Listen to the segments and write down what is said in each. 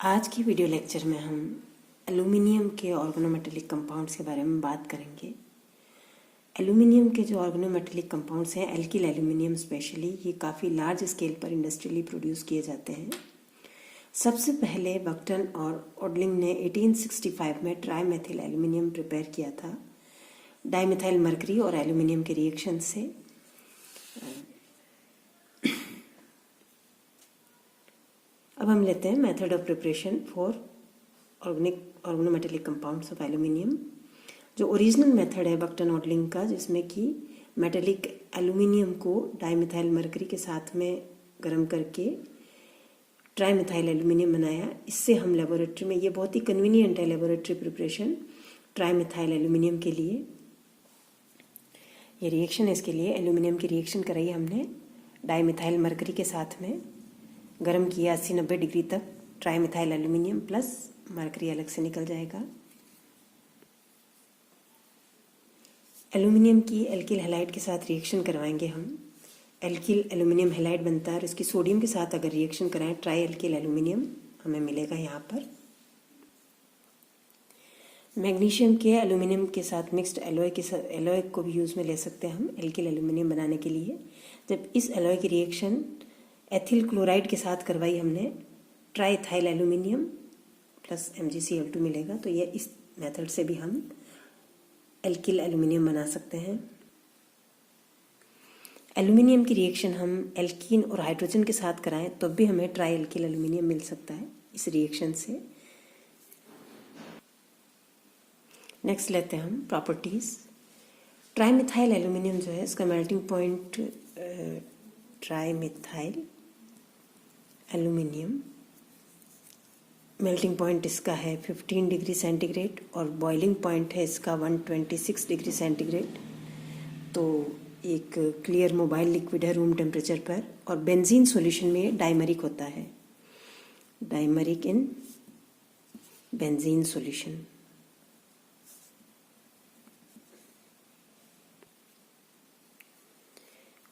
आज की video lecture में हम एल्यूमिनियम के ऑर्गेनोमेटेलिक कंपाउंड्स के बारे में बात करेंगे। एल्यूमिनियम के जो ऑर्गेनोमेटेलिक कंपाउंड्स हैं, एल्किल एल्यूमिनियम स्पेशली, ये काफ़ी लार्ज स्केल पर इंडस्ट्रियली प्रोड्यूस किए जाते हैं। सबसे पहले बक्टन और ओडलिंग ने 1865 में ट्राई मेथिल एल्यूमिनियम प्रिपेयर किया था डाइमिथाइल मरकरी और एल्यूमिनियम के रिएक्शन से। अब हम लेते हैं method of preparation for organometallic compounds of aluminium. जो ओरिजिनल मेथड है बक्टन ओडलिंग का, जिसमें कि मेटेलिक एल्यूमिनियम को डाइमिथाइल मरकरी के साथ में गर्म करके ट्राइमिथाइल एल्यूमिनियम बनाया। इससे हम लेबोरेटरी में, ये बहुत ही कन्वीनियंट है लेबोरेटरी प्रिपरेशन ट्राइमिथाइल एल्यूमिनियम के लिए। ये रिएक्शन है, इसके लिए एल्यूमिनियम की रिएक्शन कराई हमने डाइमिथाइल मरकरी के साथ में, गर्म किया 80-90 डिग्री तक। ट्राइमिथाइल एल्यूमिनियम प्लस मरकरी अलग से निकल जाएगा। एल्यूमिनियम की एल्किल हैलाइड के साथ रिएक्शन करवाएंगे हम। एल्किल एल्यूमिनियम हैलाइड बनता है और इसकी सोडियम के साथ अगर रिएक्शन कराएं ट्राई एल्किल एल्यूमिनियम हमें मिलेगा यहाँ पर। मैग्नीशियम के एल्यूमिनियम के साथ मिक्स्ड एलॉय को भी यूज़ में ले सकते हैं हम एल्किल एल्यूमिनियम बनाने के लिए। जब इस एलॉय की रिएक्शन एथिल क्लोराइड के साथ करवाई हमने, ट्राईथाइल एल्यूमिनियम प्लस MgCl2 मिलेगा। तो ये इस मेथड से भी हम एल्किल एल्यूमिनियम बना सकते हैं। एल्यूमिनियम की रिएक्शन हम एल्कीन और हाइड्रोजन के साथ कराएं तो भी हमें ट्राई एल्किल एल्यूमिनियम मिल सकता है इस रिएक्शन से। नेक्स्ट लेते हैं हम प्रॉपर्टीज। ट्राईमिथाइल एल्यूमिनियम जो है, इसका melting point trimethyl aluminium melting point इसका है 15 डिग्री सेंटीग्रेड और बॉइलिंग पॉइंट है इसका 126 डिग्री सेंटीग्रेड। तो एक क्लियर मोबाइल लिक्विड है रूम टेम्परेचर पर, और बेंजीन सॉल्यूशन में डाइमरिक होता है, डाइमरिक इन बेंजीन सॉल्यूशन।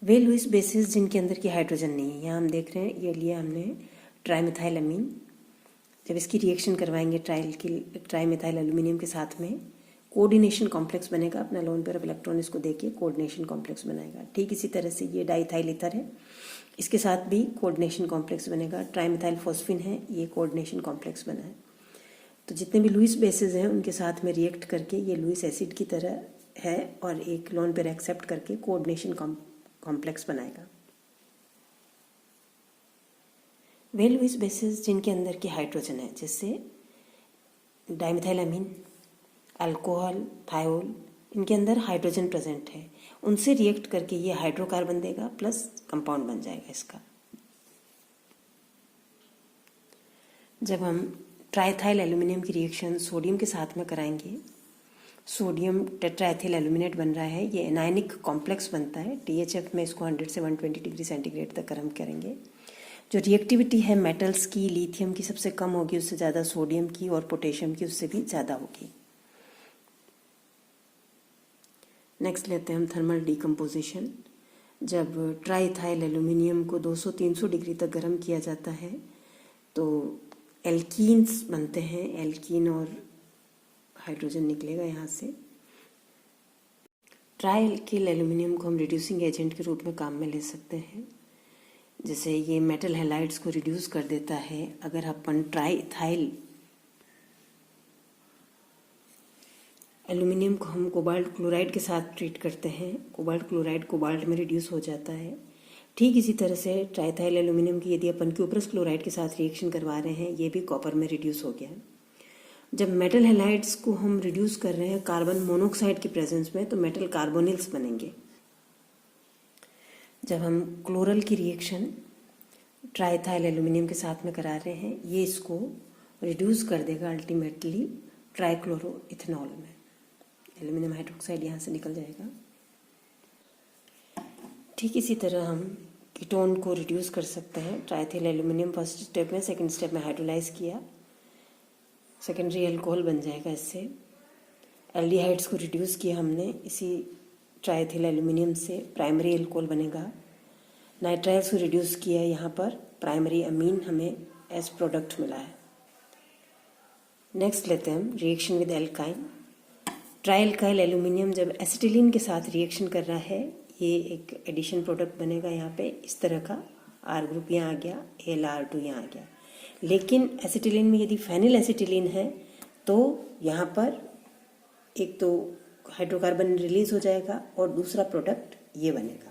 वे लुईस बेसिस जिनके अंदर की हाइड्रोजन नहीं है, यहाँ हम देख रहे हैं ये लिया हमने ट्राईमिथाइल अमीन। जब इसकी रिएक्शन करवाएंगे ट्राईमिथाइल एल्यूमिनियम के साथ में, कोऑर्डिनेशन कॉम्प्लेक्स बनेगा। अपना लोन पेयर ऑफ इलेक्ट्रॉन इसको देखिए, कोऑर्डिनेशन कॉम्प्लेक्स बनाएगा। ठीक इसी तरह से ये डाइथाइल ईथर है, इसके साथ भी कोऑर्डिनेशन कॉम्प्लेक्स बनेगा। ट्राईमिथाइल फॉस्फिन है, ये कोऑर्डिनेशन कॉम्प्लेक्स बना है। तो जितने भी लुईस बेसिस हैं उनके साथ में रिएक्ट करके ये लुईस एसिड की तरह है और एक लोन पेयर एक्सेप्ट करके कोऑर्डिनेशन कॉम्प्लेक्स बनाएगा। वे लुईस बेसिस जिनके अंदर की हाइड्रोजन है, जैसे डाइमिथाइल अमीन, अल्कोहल, थायोल, इनके अंदर हाइड्रोजन प्रेजेंट है, उनसे रिएक्ट करके ये हाइड्रोकार्बन देगा प्लस कंपाउंड बन जाएगा इसका। जब हम ट्राईथाइल एल्यूमिनियम की रिएक्शन सोडियम के साथ में कराएंगे, सोडियम टेट्राएथिल एल्यूमिनेट बन रहा है, ये एनायनिक कॉम्प्लेक्स बनता है। THF में इसको 100 से 120 डिग्री सेंटीग्रेड तक गर्म करेंगे। जो रिएक्टिविटी है मेटल्स की, लिथियम की सबसे कम होगी, उससे ज़्यादा सोडियम की, और पोटेशियम की उससे भी ज़्यादा होगी। नेक्स्ट लेते हैं हम थर्मल डिकम्पोजिशन। जब ट्राईथाइल एल्यूमिनियम को 200-300 डिग्री तक गर्म किया जाता है तो एल्कीन्स बनते हैं, एल्कीन और हाइड्रोजन निकलेगा यहाँ से। ट्राई एल्किल एल्यूमिनियम को हम रिड्यूसिंग एजेंट के रूप में काम में ले सकते हैं। जैसे ये मेटल हैलाइड्स को रिड्यूस कर देता है। अगर अपन ट्राईथाइल एल्यूमिनियम को हम कोबाल्ट क्लोराइड के साथ ट्रीट करते हैं, कोबाल्ट क्लोराइड कोबाल्ट में रिड्यूस हो जाता है। ठीक इसी तरह से ट्राईथाइल एल्यूमिनियम की यदि अपन क्यूप्रस क्लोराइड के साथ रिएक्शन करवा रहे हैं, ये भी कॉपर में रिड्यूस हो गया है। जब मेटल हैलाइड्स को हम रिड्यूस कर रहे हैं कार्बन मोनोऑक्साइड की प्रेजेंस में, तो मेटल कार्बोनिल्स बनेंगे। जब हम क्लोरल की रिएक्शन ट्राईथाइल एल्यूमिनियम के साथ में करा रहे हैं, ये इसको रिड्यूस कर देगा अल्टीमेटली ट्राईक्लोरो इथेनॉल में। एल्यूमिनियम हाइड्रोक्साइड यहाँ से निकल जाएगा। ठीक इसी तरह हम कीटोन को रिड्यूस कर सकते हैं। ट्राईथाइल एल्यूमिनियम फर्स्ट स्टेप में, सेकेंड स्टेप में हाइड्रोलाइज किया, सेकेंडरी अल्कोहल बन जाएगा इससे। एल्डिहाइड्स को रिड्यूस किया हमने इसी ट्राईथाइल एल्यूमिनियम से, प्राइमरी अल्कोहल बनेगा। नाइट्राइल्स को रिड्यूस किया, यहाँ पर प्राइमरी अमीन हमें एज प्रोडक्ट मिला है। नेक्स्ट लेते हैं हम रिएक्शन विद एल्काइन। ट्राइएल्काइल एल्यूमिनियम जब एसिटिलीन के साथ रिएक्शन कर रहा है, ये एक एडिशन प्रोडक्ट बनेगा यहाँ पे इस तरह का, आर ग्रुप यहाँ आ गया, AlR2 यहाँ आ गया। लेकिन एसिटिलीन में यदि फेनिल एसिटिलीन है तो यहाँ पर एक तो हाइड्रोकार्बन रिलीज हो जाएगा और दूसरा प्रोडक्ट ये बनेगा।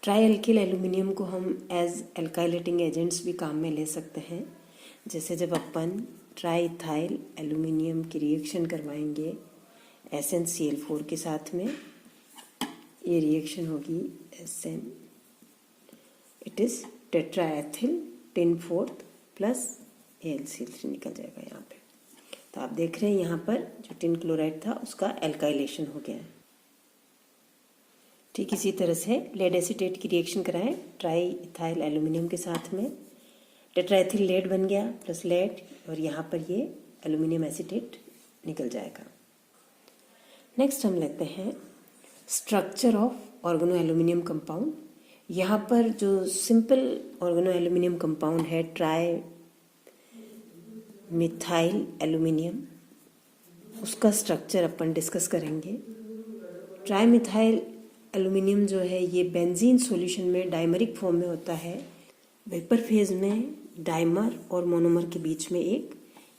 ट्राइएल्किल एल्यूमिनियम को हम एज एल्काइलेटिंग एजेंट्स भी काम में ले सकते हैं। जैसे जब अपन ट्राइइथाइल एल्यूमिनियम की रिएक्शन करवाएंगे SnCl4 के साथ में, ये रिएक्शन होगी SN, it is tetraethyl tin 4 plus AlCl3 निकल जाएगा यहाँ पे। तो आप देख रहे हैं यहाँ पर जो टिन क्लोराइड था उसका एल्काइलेशन हो गया है। ठीक इसी तरह से लेड एसीटेट की रिएक्शन कराएं ट्राइइथाइल एल्यूमिनियम के साथ में, टेट्राएथिल लेड बन गया प्लस लेड, और यहाँ पर ये एल्यूमिनियम एसीटेट निकल जाएगा। नेक्स्ट हम लेते हैं structure of organo aluminium compound. यहाँ पर जो सिंपल ऑर्गेनो एल्यूमिनियम कंपाउंड है ट्राई मिथाइल एल्यूमिनियम, उसका स्ट्रक्चर अपन डिस्कस करेंगे। ट्राई मिथाइल एल्यूमिनियम जो है ये बेंजीन सॉल्यूशन में डाइमरिक फॉर्म में होता है। वेपर फेज में डाइमर और मोनोमर के बीच में एक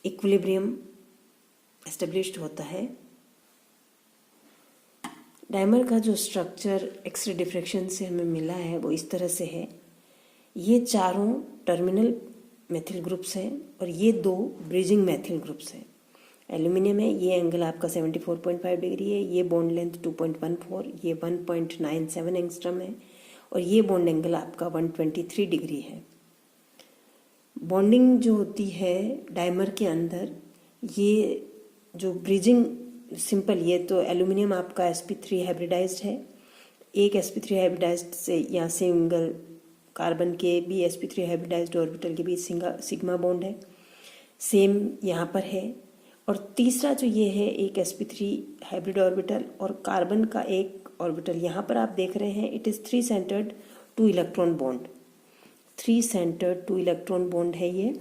इक्विलिब्रियम एस्टेब्लिश्ड होता है। डाइमर का जो स्ट्रक्चर एक्सरे डिफ्रैक्शन से हमें मिला है वो इस तरह से है। ये चारों टर्मिनल मेथिल ग्रुप्स हैं और ये दो ब्रिजिंग मेथिल ग्रुप्स हैं। एल्यूमिनियम है, ये एंगल आपका 74.5 डिग्री है, ये बॉन्ड लेंथ 2.14, ये 1.97 एंगस्ट्रम है और ये बॉन्ड एंगल आपका 123 डिग्री है। बॉन्डिंग जो होती है डाइमर के अंदर, ये जो ब्रिजिंग सिंपल, ये तो एल्यूमिनियम आपका sp3 हाइब्रिडाइज्ड है, एक sp3 हाइब्रिडाइज्ड से या सिंगल कार्बन के भी sp3 हाइब्रिडाइज्ड ऑर्बिटल के बीच सिग्मा बॉन्ड है, सेम यहाँ पर है। और तीसरा जो ये है एक sp3 हाइब्रिड ऑर्बिटल और कार्बन का एक ऑर्बिटल, यहाँ पर आप देख रहे हैं it is 3 centred 2 electron bond, 3 centred 2 electron bond है ये।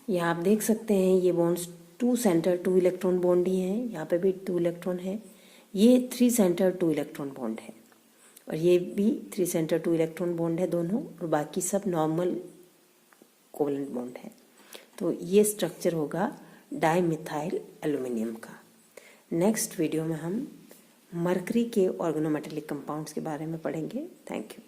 यहाँ आप देख सकते हैं ये बॉन्ड्स 2 सेंटर्ड 2 इलेक्ट्रॉन बॉन्ड ही हैं, यहाँ पे भी 2 इलेक्ट्रॉन है। ये 3 सेंटर्ड 2 इलेक्ट्रॉन बॉन्ड है और ये भी 3 सेंटर्ड 2 इलेक्ट्रॉन बॉन्ड है दोनों, और बाकी सब नॉर्मल कोवलेंट बॉन्ड है। तो ये स्ट्रक्चर होगा डाइमिथाइल एल्यूमिनियम का। नेक्स्ट वीडियो में हम मरकरी के ऑर्गेनोमेटेलिक कंपाउंड्स के बारे में पढ़ेंगे। Thank you.